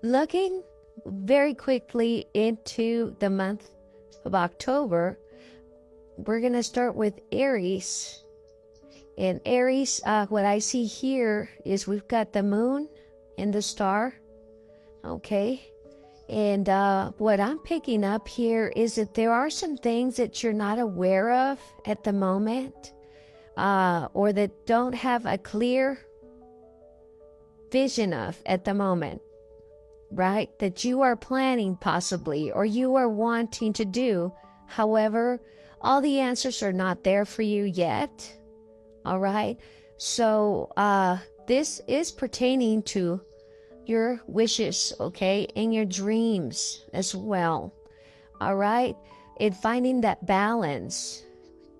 Looking very quickly into the month of October, we're going to start with Aries. And Aries, what I see here is we've got the moon and the star. Okay. And what I'm picking up here is that there are some things that you're not aware of at the moment, or that don't have a clear vision of at the moment, right? That you are planning possibly, or you are wanting to do. However, all the answers are not there for you yet. All right. So this is pertaining to your wishes, okay, and your dreams as well. All right. And finding that balance.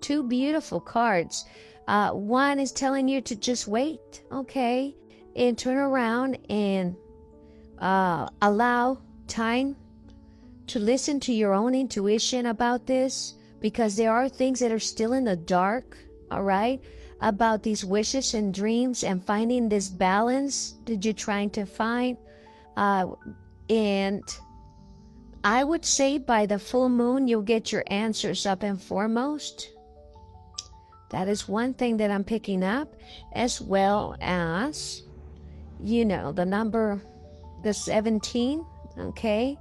Two beautiful cards. One is telling you to just wait, okay, and turn around and allow time to listen to your own intuition about this, because there are things that are still in the dark, all right, about these wishes and dreams, and finding this balance that you're trying to find. And I would say by the full moon, you'll get your answers up and foremost. That is one thing that I'm picking up, as well as, the number, the 17, okay,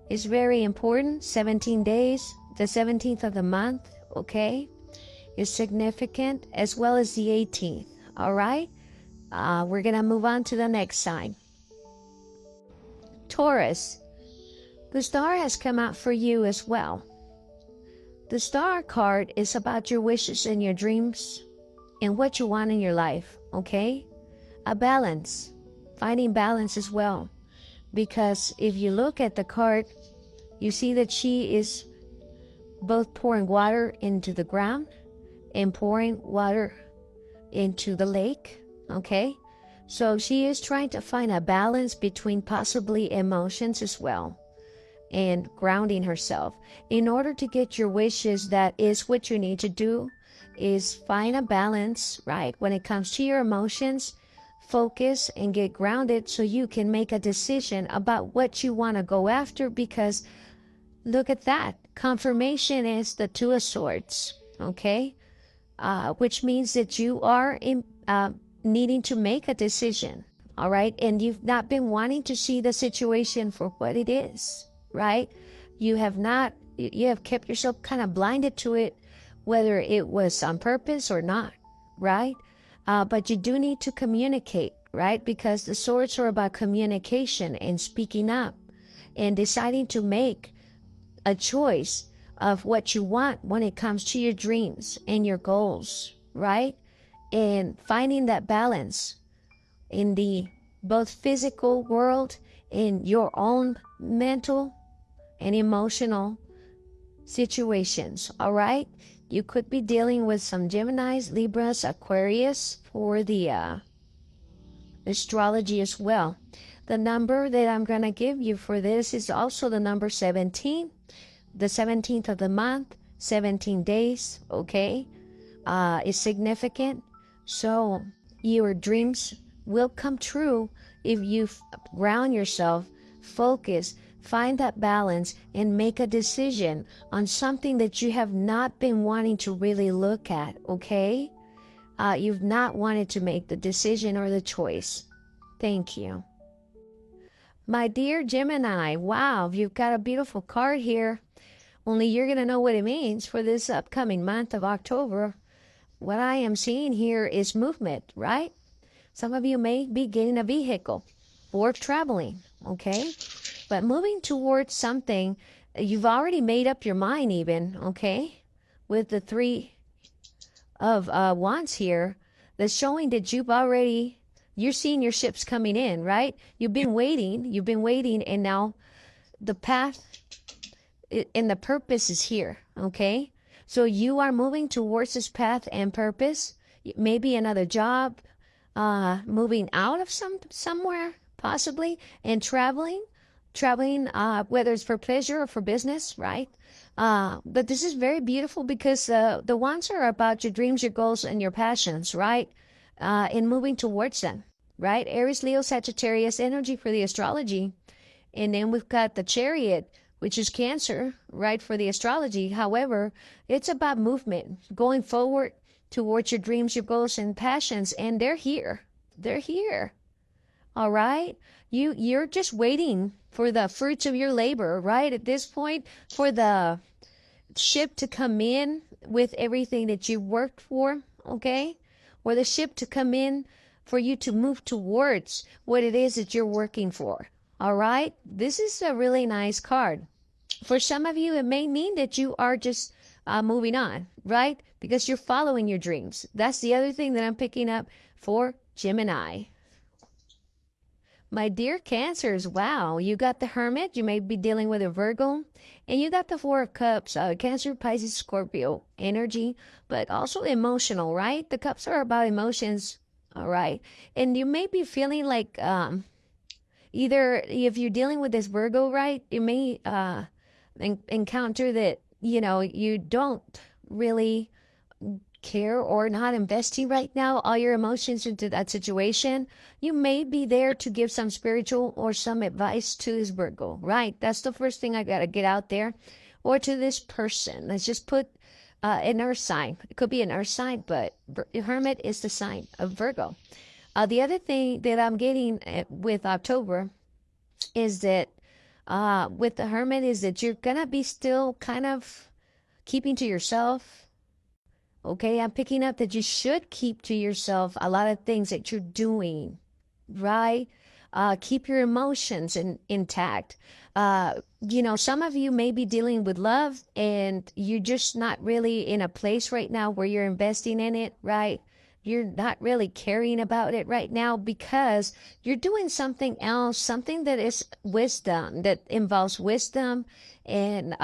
is very important. 17 days, the 17th of the month, okay, is significant, as well as the 18th. All right. We're going to move on to the next sign. Taurus. The star has come out for you as well. The star card is about your wishes and your dreams and what you want in your life. Okay. A balance, finding balance as well. Because if you look at the card, you see that she is both pouring water into the ground and pouring water into the lake, okay? So she is trying to find a balance between possibly emotions as well, and grounding herself. In order to get your wishes, that is what you need to do, is find a balance, right? When it comes to your emotions, focus and get grounded so you can make a decision about what you want to go after, because look at that. Confirmation is the Two of Swords, okay? Which means that you are needing to make a decision, all right? And you've not been wanting to see the situation for what it is, right? You have kept yourself kind of blinded to it, whether it was on purpose or not, right? But you do need to communicate, right? Because the swords are about communication and speaking up and deciding to make a choice of what you want when it comes to your dreams and your goals, right? And finding that balance in the both physical world, in your own mental and emotional situations, all right? You could be dealing with some Geminis, Libras, Aquarius for the astrology as well. The number that I'm going to give you for this is also the number 17. The 17th of the month, 17 days, okay, is significant. So your dreams will come true if you ground yourself, focus, find that balance, and make a decision on something that you have not been wanting to really look at, okay? You've not wanted to make the decision or the choice. Thank you. My dear Gemini, wow, you've got a beautiful card here. Only you're going to know what it means for this upcoming month of October. What I am seeing here is movement, right? Some of you may be getting a vehicle or traveling, okay? But moving towards something, you've already made up your mind even, okay? With the Three of Wands here, that's showing that you're seeing your ships coming in, right? You've been waiting, and now the path and the purpose is here, okay? So you are moving towards this path and purpose. Maybe another job, moving out of somewhere possibly, and traveling, whether it's for pleasure or for business, right? But this is very beautiful because the ones are about your dreams, your goals, and your passions, right? And moving towards them. right? Aries, Leo, Sagittarius energy for the astrology. And then we've got the Chariot, which is Cancer, right, for the astrology. However, it's about movement, going forward towards your dreams, your goals, and passions. And they're here. They're here. All right. You're just waiting for the fruits of your labor, right? At this point, for the ship to come in with everything that you worked for, okay? Or the ship to come in for you to move towards what it is that you're working for. All right? This is a really nice card. For some of you, it may mean that you are just moving on, right? Because you're following your dreams. That's the other thing that I'm picking up for Gemini. My dear Cancers, wow, you got the Hermit. You may be dealing with a Virgo. And you got the Four of Cups, Cancer, Pisces, Scorpio energy, but also emotional, right? The cups are about emotions, all right? And you may be feeling like either if you're dealing with this Virgo, right, you may encounter that, you know, you don't really care or not investing right now all your emotions into that situation. You may be there to give some spiritual or some advice to this Virgo, right? That's the first thing I got to get out there. Or to this person. Let's just put an earth sign. It could be an earth sign, but Hermit is the sign of Virgo. The other thing that I'm getting with October is that with the Hermit is that you're going to be still kind of keeping to yourself. Okay, I'm picking up that you should keep to yourself a lot of things that you're doing, right? Keep your emotions intact. You know, some of you may be dealing with love and you're just not really in a place right now where you're investing in it, right? You're not really caring about it right now because you're doing something else, something that is wisdom, that involves wisdom and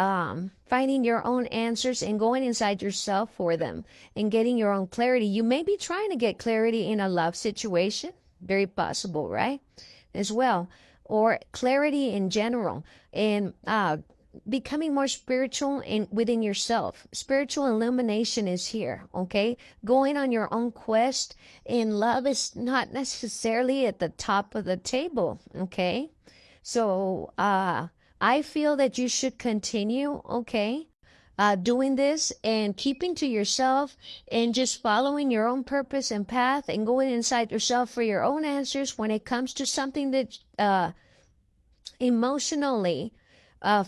finding your own answers and going inside yourself for them and getting your own clarity. You may be trying to get clarity in a love situation, very possible, right? As well, or clarity in general, and becoming more spiritual and within yourself. Spiritual illumination is here, okay? Going on your own quest in love is not necessarily at the top of the table, okay? So I feel that you should continue, okay, doing this and keeping to yourself and just following your own purpose and path and going inside yourself for your own answers when it comes to something that emotionally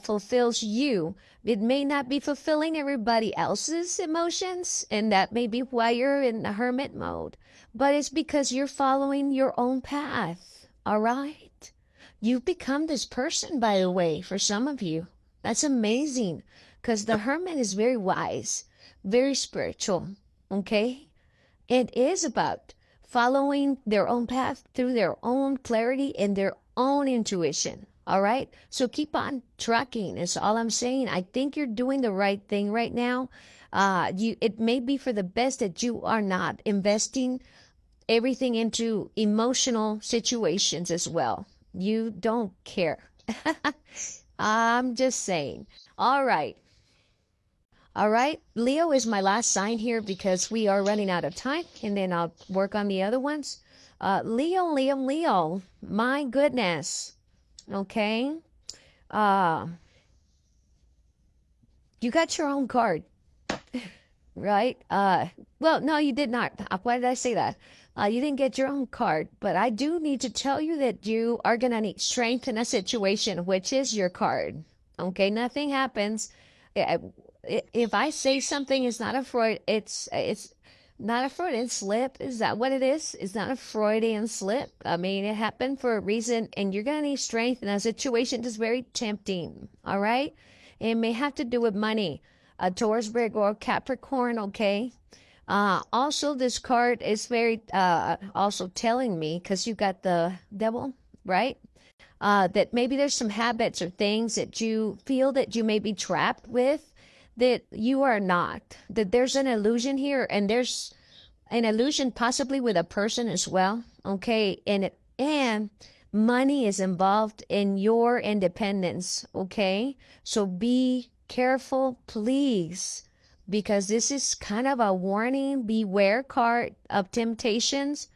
fulfills you. It may not be fulfilling everybody else's emotions, and that may be why you're in the hermit mode, but it's because you're following your own path. All right? You've become this person, by the way, for some of you. That's amazing, because the hermit is very wise, very spiritual, okay? It is about following their own path through their own clarity and their own intuition. All right. So keep on trucking is all I'm saying. I think you're doing the right thing right now. It may be for the best that you are not investing everything into emotional situations as well. You don't care. I'm just saying. All right. All right. Leo is my last sign here because we are running out of time, and then I'll work on the other ones. Leo. My goodness. Okay. You got your own card, right? Well, no, you did not. Why did I say that? You didn't get your own card, but I do need to tell you that you are going to need strength in a situation, which is your card. Okay. Nothing happens. If I say something is not a Freud, it's not a Freudian slip. Is that what it is? It's not a Freudian slip. I mean, it happened for a reason, and you're going to need strength in a situation that's very tempting. All right? It may have to do with money. Taurus, Virgo, or Capricorn, okay? Also, this card is very also telling me, because you got the devil, right? That maybe there's some habits or things that you feel that you may be trapped with that you are not, that there's an illusion here, and there's an illusion possibly with a person as well, okay? And money is involved in your independence, okay? So be careful, please, because this is kind of a warning, beware card of temptations,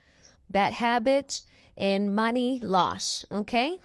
bad habits, and money loss, okay?